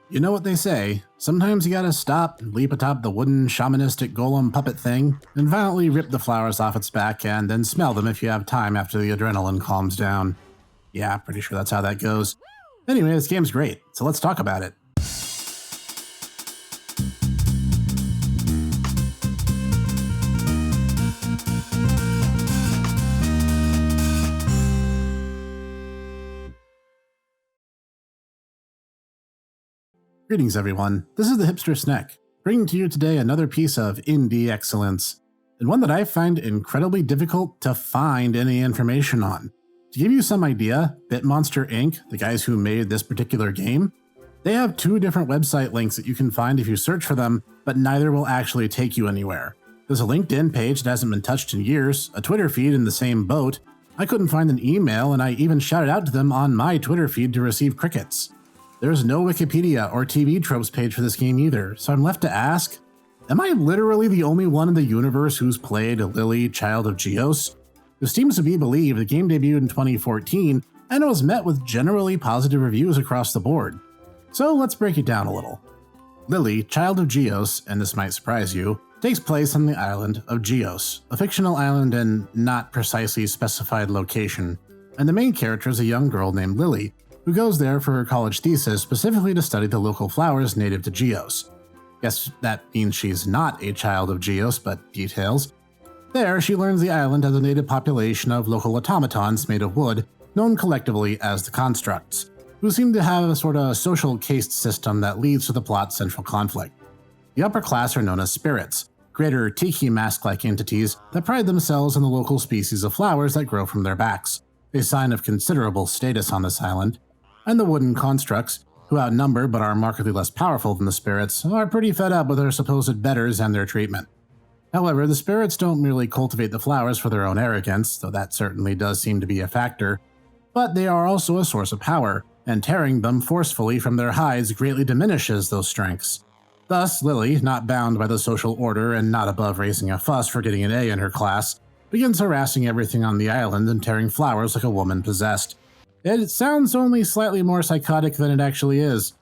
You know what they say, sometimes you gotta stop, leap atop the wooden shamanistic golem puppet thing, and violently rip the flowers off its back and then smell them if you have time after the adrenaline calms down. Yeah, pretty sure that's how that goes. Anyway, this game's great, so let's talk about it. Greetings everyone, this is the Hipster Snek, bringing to you today another piece of N-D-X-Cellence, and one that I find incredibly difficult to find any information on. To give you some idea, Bitmonster Inc., the guys who made this particular game, they have two different website links that you can find if you search for them, but neither will actually take you anywhere. There's a LinkedIn page that hasn't been touched in years, a Twitter feed in the same boat. I couldn't find an email, and I even shouted out to them on my Twitter feed to receive crickets. There's no Wikipedia or TV tropes page for this game either, so I'm left to ask, am I literally the only one in the universe who's played Lili, Child of Geos? It seems to be believed the game debuted in 2014 and it was met with generally positive reviews across the board. So let's break it down a little. Lili, Child of Geos, and this might surprise you, takes place on the island of Geos, a fictional island in not precisely specified location, and the main character is a young girl named Lili, who goes there for her college thesis specifically to study the local flowers native to Geos. Guess that means she's not a child of Geos, but details. There, she learns the island has a native population of local automatons made of wood, known collectively as the Constructs, who seem to have a sort of social caste system that leads to the plot's central conflict. The upper class are known as spirits, greater tiki mask-like entities that pride themselves on the local species of flowers that grow from their backs, a sign of considerable status on this island. And the wooden constructs, who outnumber but are markedly less powerful than the spirits, are pretty fed up with their supposed betters and their treatment. However, the spirits don't merely cultivate the flowers for their own arrogance, though that certainly does seem to be a factor, but they are also a source of power, and tearing them forcefully from their hides greatly diminishes those strengths. Thus, Lili, not bound by the social order and not above raising a fuss for getting an A in her class, begins harassing everything on the island and tearing flowers like a woman possessed. It sounds only slightly more psychotic than it actually is.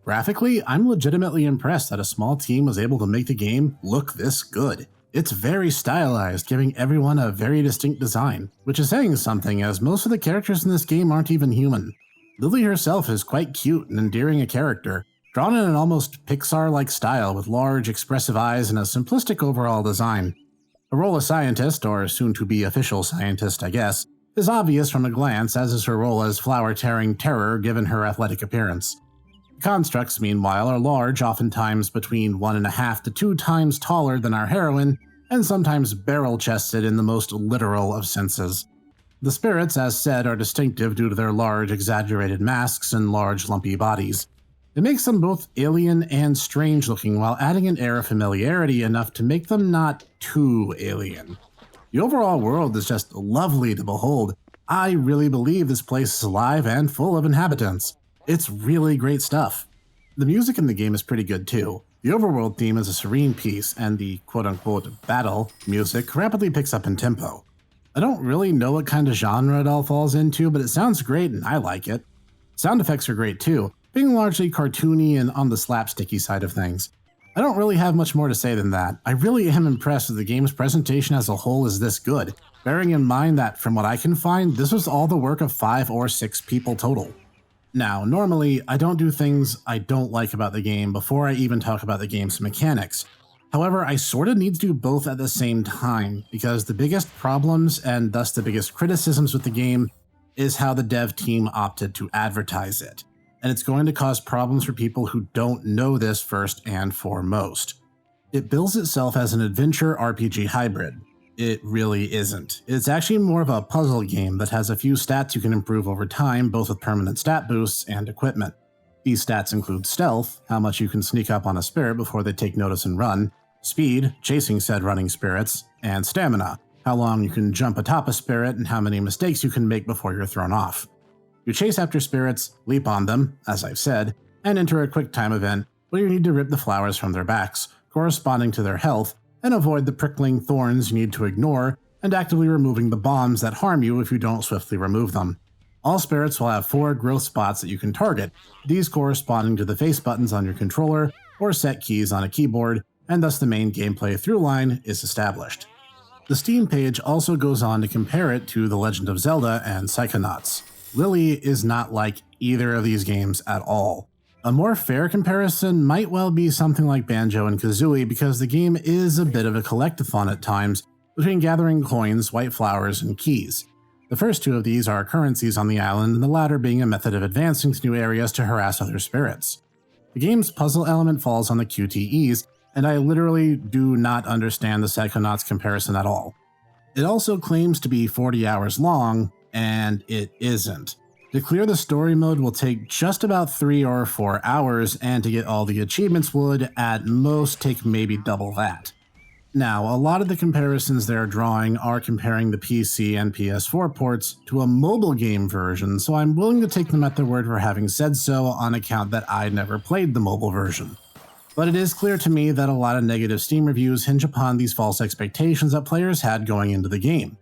Graphically, I'm legitimately impressed that a small team was able to make the game look this good. It's very stylized, giving everyone a very distinct design, which is saying something as most of the characters in this game aren't even human. Lili herself is quite cute and endearing a character, drawn in an almost Pixar-like style with large, expressive eyes and a simplistic overall design. Her role as scientist, or soon-to-be official scientist, I guess, is obvious from a glance, as is her role as flower-tearing terror given her athletic appearance. The constructs, meanwhile, are large, oftentimes between 1.5 to 2 times taller than our heroine, and sometimes barrel-chested in the most literal of senses. The spirits, as said, are distinctive due to their large, exaggerated masks and large, lumpy bodies. It makes them both alien and strange-looking while adding an air of familiarity enough to make them not too alien. The overall world is just lovely to behold. I really believe this place is alive and full of inhabitants. It's really great stuff. The music in the game is pretty good too. The overworld theme is a serene piece, and the quote-unquote battle music rapidly picks up in tempo. I don't really know what kind of genre it all falls into, but it sounds great and I like it. Sound effects are great too, being largely cartoony and on the slapsticky side of things. I don't really have much more to say than that. I really am impressed that the game's presentation as a whole is this good, bearing in mind that, from what I can find, this was all the work of 5 or 6 people total. Now, normally, I don't do things I don't like about the game before I even talk about the game's mechanics. However, I sorta need to do both at the same time, because the biggest problems, and thus the biggest criticisms with the game, is how the dev team opted to advertise it. And it's going to cause problems for people who don't know this first and foremost. It bills itself as an adventure RPG hybrid. It really isn't. It's actually more of a puzzle game that has a few stats you can improve over time, both with permanent stat boosts and equipment. These stats include stealth, how much you can sneak up on a spirit before they take notice and run, speed, chasing said running spirits, and stamina, how long you can jump atop a spirit and how many mistakes you can make before you're thrown off. You chase after spirits, leap on them, as I've said, and enter a quick time event where you need to rip the flowers from their backs, corresponding to their health, and avoid the prickling thorns you need to ignore, and actively removing the bombs that harm you if you don't swiftly remove them. All spirits will have 4 growth spots that you can target, these corresponding to the face buttons on your controller or set keys on a keyboard, and thus the main gameplay through line is established. The Steam page also goes on to compare it to The Legend of Zelda and Psychonauts. Lili is not like either of these games at all. A more fair comparison might well be something like Banjo and Kazooie because the game is a bit of a collectathon at times between gathering coins, white flowers, and keys. The first 2 of these are currencies on the island, and the latter being a method of advancing to new areas to harass other spirits. The game's puzzle element falls on the QTEs, and I literally do not understand the Psychonauts comparison at all. It also claims to be 40 hours long, and it isn't. To clear the story mode will take just about 3 or 4 hours, and to get all the achievements would, at most, take maybe double that. Now, a lot of the comparisons they're drawing are comparing the PC and PS4 ports to a mobile game version, so I'm willing to take them at their word for having said so on account that I never played the mobile version. But it is clear to me that a lot of negative Steam reviews hinge upon these false expectations that players had going into the game.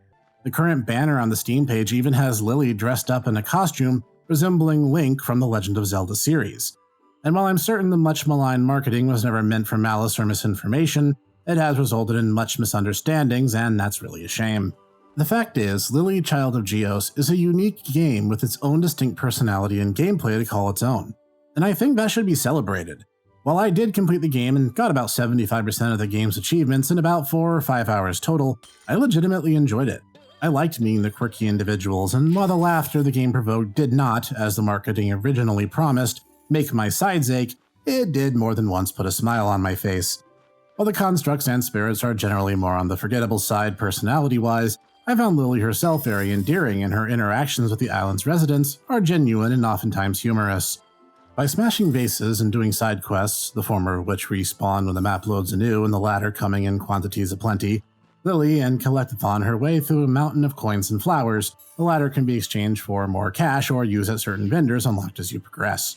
The current banner on the Steam page even has Lili dressed up in a costume resembling Link from the Legend of Zelda series. And while I'm certain the much maligned marketing was never meant for malice or misinformation, it has resulted in much misunderstandings, and that's really a shame. The fact is, Lili Child of Geos is a unique game with its own distinct personality and gameplay to call its own, and I think that should be celebrated. While I did complete the game and got about 75% of the game's achievements in about 4 or 5 hours total, I legitimately enjoyed it. I liked meeting the quirky individuals, and while the laughter the game provoked did not, as the marketing originally promised, make my sides ache, it did more than once put a smile on my face. While the constructs and spirits are generally more on the forgettable side personality-wise, I found Lili herself very endearing, and her interactions with the island's residents are genuine and oftentimes humorous. By smashing vases and doing side quests, the former of which respawn when the map loads anew and the latter coming in quantities aplenty, Lili and collectathon her way through a mountain of coins and flowers. The latter can be exchanged for more cash or used at certain vendors unlocked as you progress.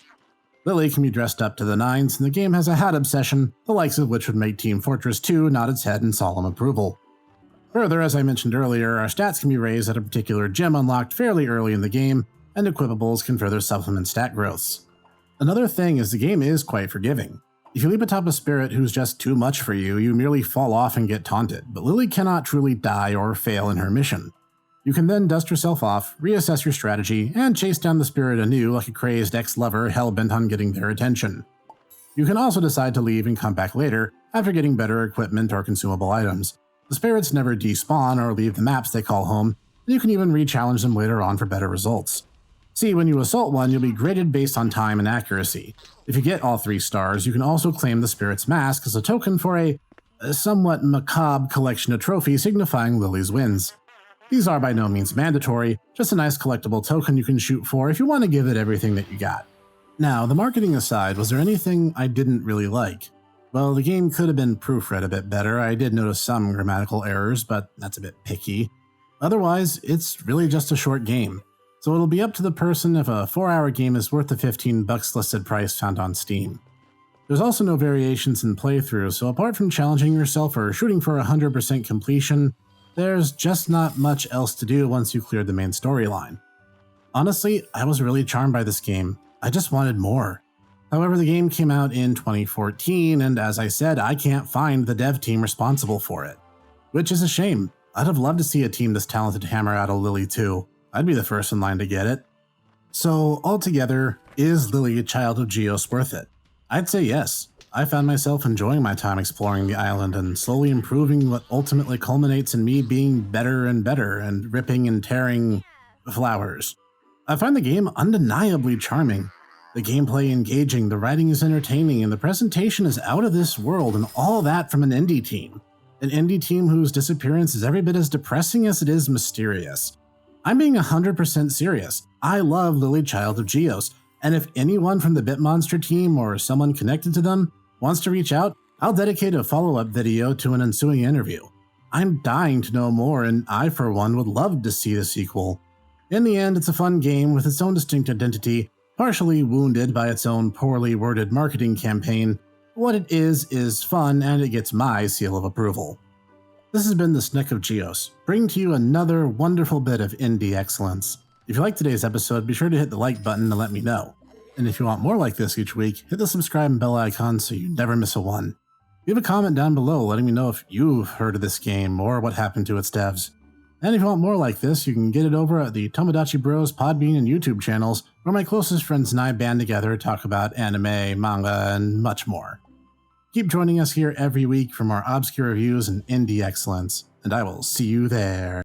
Lili can be dressed up to the nines, and the game has a hat obsession, the likes of which would make Team Fortress 2 nod its head in solemn approval. Further, as I mentioned earlier, our stats can be raised at a particular gem unlocked fairly early in the game, and equipables can further supplement stat growths. Another thing is the game is quite forgiving. If you leap atop a spirit who's just too much for you, you merely fall off and get taunted, but Lili cannot truly die or fail in her mission. You can then dust yourself off, reassess your strategy, and chase down the spirit anew like a crazed ex-lover hell-bent on getting their attention. You can also decide to leave and come back later after getting better equipment or consumable items. The spirits never despawn or leave the maps they call home, and you can even re-challenge them later on for better results. See, when you assault one, you'll be graded based on time and accuracy. If you get all 3 stars, you can also claim the spirit's mask as a token for a somewhat macabre collection of trophies signifying Lili's wins. These are by no means mandatory, just a nice collectible token you can shoot for if you want to give it everything that you got. Now, the marketing aside, was there anything I didn't really like? Well, the game could have been proofread a bit better. I did notice some grammatical errors, but that's a bit picky. Otherwise, it's really just a short game, so it'll be up to the person if a 4-hour game is worth the $15 listed price found on Steam. There's also no variations in playthrough, so apart from challenging yourself or shooting for 100% completion, there's just not much else to do once you cleared the main storyline. Honestly, I was really charmed by this game. I just wanted more. However, the game came out in 2014, and as I said, I can't find the dev team responsible for it. Which is a shame. I'd have loved to see a team this talented hammer out a Lili too. I'd be the first in line to get it. So, altogether, is Lili a Child of Geos worth it? I'd say yes. I found myself enjoying my time exploring the island and slowly improving what ultimately culminates in me being better and better and ripping and tearing flowers. I find the game undeniably charming. The gameplay engaging, the writing is entertaining, and the presentation is out of this world, and all that from an indie team. An indie team whose disappearance is every bit as depressing as it is mysterious. I'm being 100% serious. I love Lili Child of Geos, and if anyone from the Bitmonster team or someone connected to them wants to reach out, I'll dedicate a follow-up video to an ensuing interview. I'm dying to know more, and I for one would love to see the sequel. In the end, it's a fun game with its own distinct identity, partially wounded by its own poorly worded marketing campaign. What it is fun, and it gets my seal of approval. This has been the Snek of Geos, bringing to you another wonderful bit of N-D-X-Cellence. If you liked today's episode, be sure to hit the like button to let me know. And if you want more like this each week, hit the subscribe and bell icon so you never miss a one. Leave a comment down below letting me know if you've heard of this game or what happened to its devs. And if you want more like this, you can get it over at the Tomodachi Bros Podbean and YouTube channels, where my closest friends and I band together to talk about anime, manga, and much more. Keep joining us here every week for more obscure reviews and indie excellence, and I will see you there.